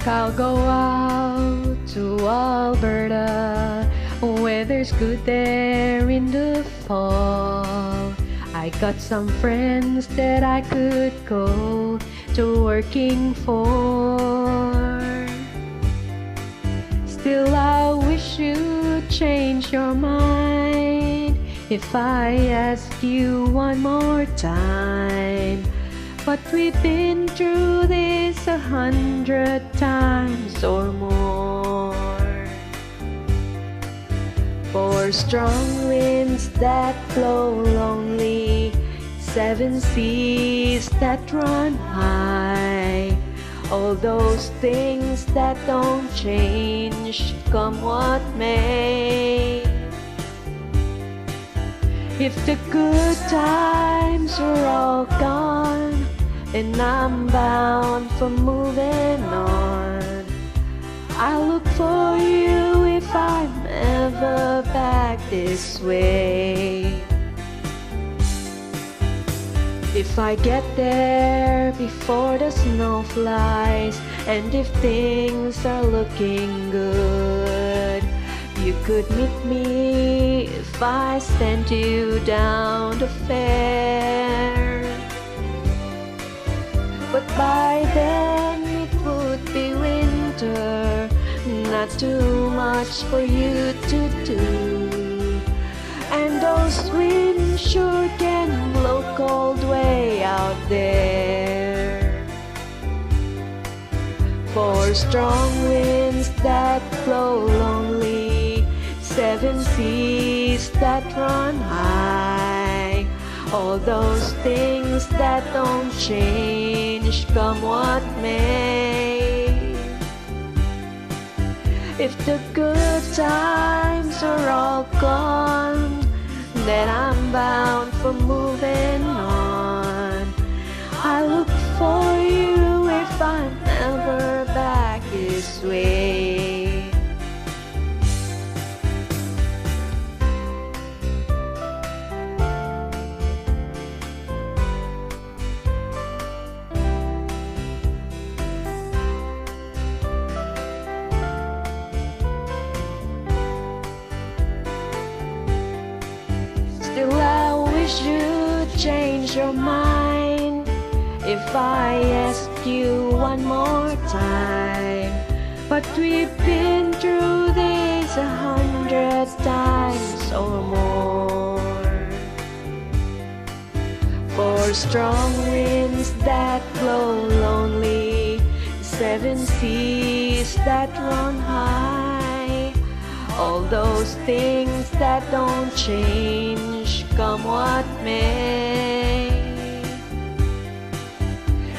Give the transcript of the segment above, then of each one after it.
I'll go out to Alberta. Weather's good there in the fall. I got some friends that I could go to working for. Still, I wish you'd change your mind if I ask you one more time. But we've been through this 100 times or more. Four strong winds that blow lonely, 7 seas that run high. All those things that don't change, come what may. If the good times are all gone, and I'm bound for moving on, I'll look for you if I'm ever back this way. If I get there before the snow flies, and if things are looking good, you could meet me if I sent you down the fair. But by then it would be winter, not too much for you to do. And those winds sure can blow cold way out there. Four strong winds that blow lonely, 7 seas that run high. All those things that don't change, come what may. If the good times are all gone, then I'm bound for moving on. I look for you if I'm ever back this way. Still, I wish you'd change your mind if I ask you one more time. But we've been through this 100 times or more. Four strong winds that blow lonely, 7 seas that run high. All those things that don't change, come what may.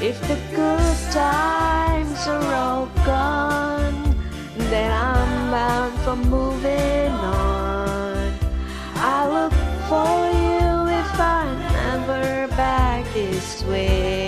If the good times are all gone, then I'm bound for moving on. I look for you if I'm ever back this way.